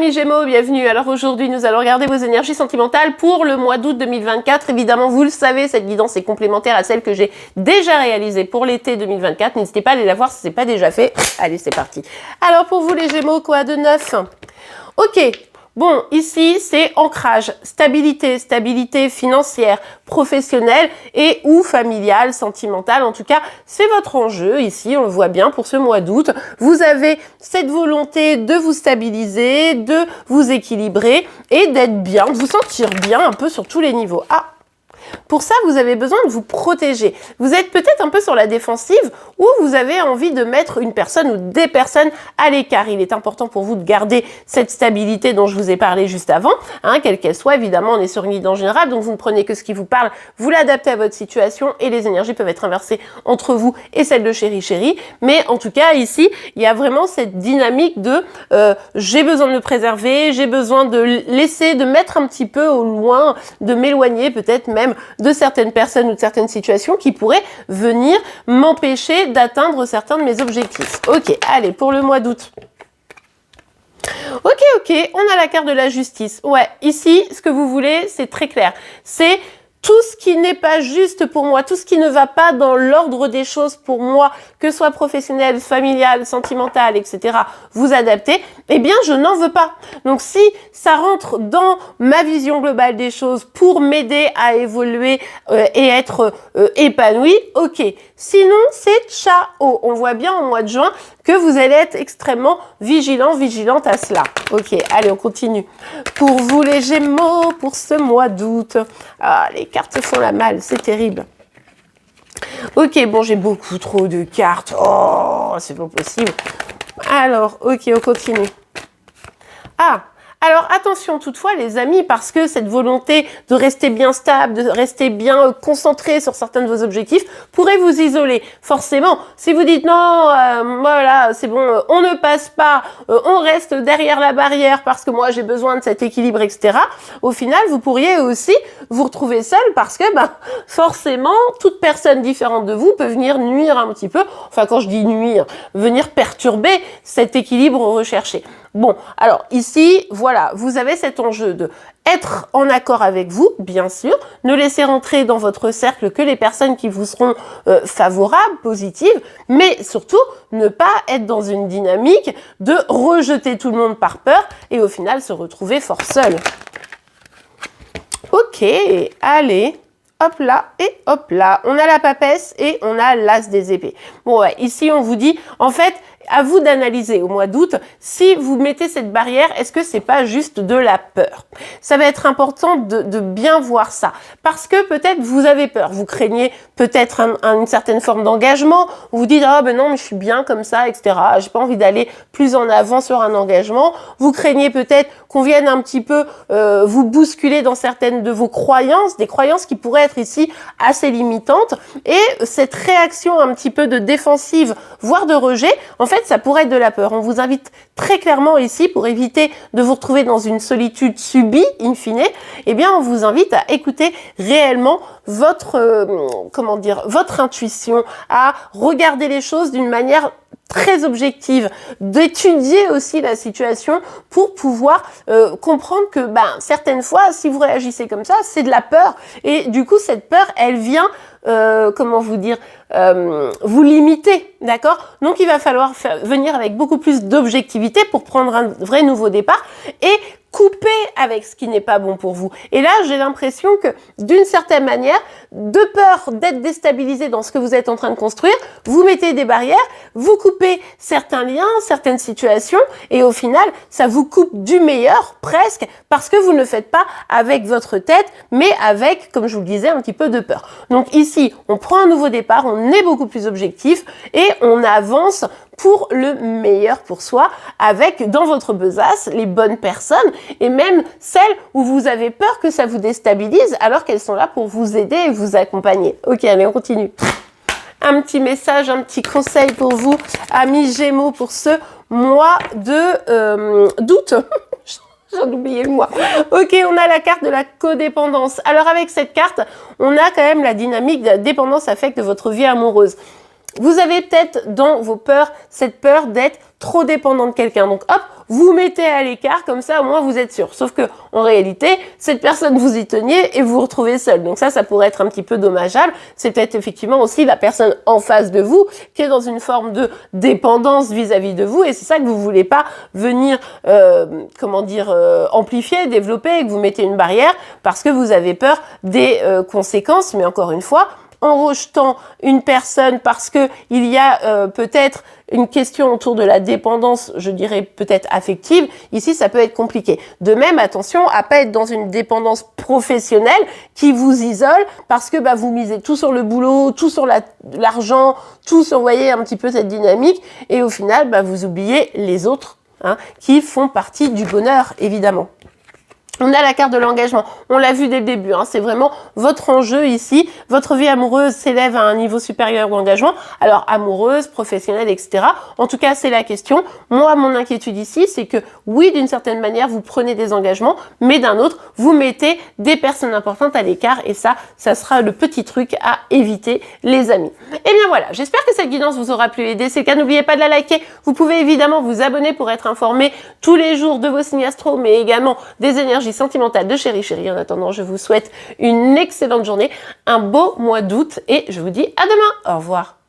amis Gémeaux, bienvenue. Alors aujourd'hui, nous allons regarder vos énergies sentimentales pour le mois d'août 2024. Évidemment, vous le savez, cette guidance est complémentaire à celle que j'ai déjà réalisée pour l'été 2024. N'hésitez pas à aller la voir si ce n'est pas déjà fait. Allez, c'est parti. Alors pour vous les Gémeaux, quoi de neuf? Ok. Bon, ici, c'est ancrage, stabilité financière, professionnelle et ou familiale, sentimentale. En tout cas, c'est votre enjeu ici, on le voit bien pour ce mois d'août. Vous avez cette volonté de vous stabiliser, de vous équilibrer et d'être bien, de vous sentir bien un peu sur tous les niveaux. Ah! Pour ça, vous avez besoin de vous protéger. Vous êtes peut-être un peu sur la défensive ou vous avez envie de mettre une personne ou des personnes à l'écart. Il est important pour vous de garder cette stabilité dont je vous ai parlé juste avant, hein, quelle qu'elle soit. Évidemment, on est sur une guide en général, donc vous ne prenez que ce qui vous parle, vous l'adaptez à votre situation et les énergies peuvent être inversées entre vous et celle de chéri. Mais en tout cas, ici, il y a vraiment cette dynamique de j'ai besoin de me préserver, j'ai besoin de laisser, de mettre un petit peu au loin, de m'éloigner peut-être même de certaines personnes ou de certaines situations qui pourraient venir m'empêcher d'atteindre certains de mes objectifs. Ok, allez, pour le mois d'août. Ok, on a la carte de la justice. Ouais, ici, ce que vous voulez, c'est très clair. C'est tout ce qui n'est pas juste pour moi, tout ce qui ne va pas dans l'ordre des choses pour moi, que ce soit professionnel, familial, sentimental, etc., vous adaptez, eh bien, je n'en veux pas. Donc, si ça rentre dans ma vision globale des choses pour m'aider à évoluer et être épanoui, ok. Sinon, c'est ciao. On voit bien au mois de juin que vous allez être extrêmement vigilante à cela. Ok, allez, on continue. Pour vous les Gémeaux, pour ce mois d'août. Ah, les cartes font la malle, c'est terrible. Ok, bon, j'ai beaucoup trop de cartes. Oh, c'est pas possible. Alors, ok, on continue. Ah, alors attention toutefois les amis, parce que cette volonté de rester bien stable, de rester bien concentré sur certains de vos objectifs pourrait vous isoler. Forcément, si vous dites non, voilà, c'est bon, on ne passe pas, on reste derrière la barrière parce que moi j'ai besoin de cet équilibre, etc. Au final, vous pourriez aussi vous retrouver seul parce que forcément, toute personne différente de vous peut venir nuire un petit peu, enfin quand je dis nuire, venir perturber cet équilibre recherché. Bon, alors ici, voilà, vous avez cet enjeu de être en accord avec vous, bien sûr, ne laisser rentrer dans votre cercle que les personnes qui vous seront favorables, positives, mais surtout ne pas être dans une dynamique de rejeter tout le monde par peur et au final se retrouver fort seul. Ok, allez. Hop là et hop là. On a la papesse et on a l'as des épées. Bon, ouais, ici, on vous dit, en fait, à vous d'analyser au mois d'août, si vous mettez cette barrière, est-ce que c'est pas juste de la peur? Ça va être important de bien voir ça. Parce que peut-être vous avez peur, vous craignez peut-être une certaine forme d'engagement, vous dites, ah ben non, mais je suis bien comme ça, etc. J'ai pas envie d'aller plus en avant sur un engagement. Vous craignez peut-être qu'on vienne un petit peu vous bousculer dans certaines de vos croyances, des croyances qui pourraient être ici assez limitantes. Et cette réaction un petit peu de défensive, voire de rejet, en fait, ça pourrait être de la peur. On vous invite très clairement ici, pour éviter de vous retrouver dans une solitude subie, in fine, eh bien, on vous invite à écouter réellement votre, votre intuition, à regarder les choses d'une manière très objective, d'étudier aussi la situation pour pouvoir comprendre que certaines fois, si vous réagissez comme ça, c'est de la peur. Et du coup, cette peur, elle vient, vous limiter, d'accord? Donc, il va falloir venir avec beaucoup plus d'objectivité pour prendre un vrai nouveau départ et couper avec ce qui n'est pas bon pour vous. Et là, j'ai l'impression que, d'une certaine manière, de peur d'être déstabilisé dans ce que vous êtes en train de construire, vous mettez des barrières, vous coupez certains liens, certaines situations, et au final, ça vous coupe du meilleur, presque, parce que vous ne le faites pas avec votre tête, mais avec, comme je vous le disais, un petit peu de peur. Donc ici, on prend un nouveau départ, on est beaucoup plus objectif, et on avance pour le meilleur pour soi, avec, dans votre besace, les bonnes personnes, et même celles où vous avez peur que ça vous déstabilise, alors qu'elles sont là pour vous aider et vous accompagner. Ok, allez, on continue. Un petit message, un petit conseil pour vous, amis Gémeaux, pour ce mois d'août. J'en ai oublié le mois. Ok, on a la carte de la codépendance. Alors avec cette carte, on a quand même la dynamique de la dépendance affecte de votre vie amoureuse. Vous avez peut-être dans vos peurs cette peur d'être trop dépendant de quelqu'un. Donc hop, vous mettez à l'écart, comme ça au moins vous êtes sûr. Sauf que en réalité, cette personne vous y teniez et vous vous retrouvez seul. Donc ça pourrait être un petit peu dommageable. C'est peut-être effectivement aussi la personne en face de vous qui est dans une forme de dépendance vis-à-vis de vous et c'est ça que vous voulez pas venir, amplifier, développer et que vous mettez une barrière parce que vous avez peur des conséquences. Mais encore une fois, en rejetant une personne parce que il y a peut-être une question autour de la dépendance, je dirais peut-être affective, ici ça peut être compliqué. De même, attention à pas être dans une dépendance professionnelle qui vous isole parce que vous misez tout sur le boulot, tout sur l'argent, tout sur, vous voyez, un petit peu cette dynamique et au final, vous oubliez les autres qui font partie du bonheur, évidemment. On a la carte de l'engagement, on l'a vu dès le début, c'est vraiment votre enjeu ici, votre vie amoureuse s'élève à un niveau supérieur d'engagement, alors amoureuse, professionnelle, etc. En tout cas, c'est la question. Moi, mon inquiétude ici, c'est que oui, d'une certaine manière, vous prenez des engagements, mais d'un autre, vous mettez des personnes importantes à l'écart et ça sera le petit truc à éviter, les amis. Et bien voilà, j'espère que cette guidance vous aura plu. Et c'est le cas, n'oubliez pas de la liker. Vous pouvez évidemment vous abonner pour être informé tous les jours de vos signes astro, mais également des énergies sentimentale de Chérie Chérie. En attendant, je vous souhaite une excellente journée, un beau mois d'août et je vous dis à demain. Au revoir.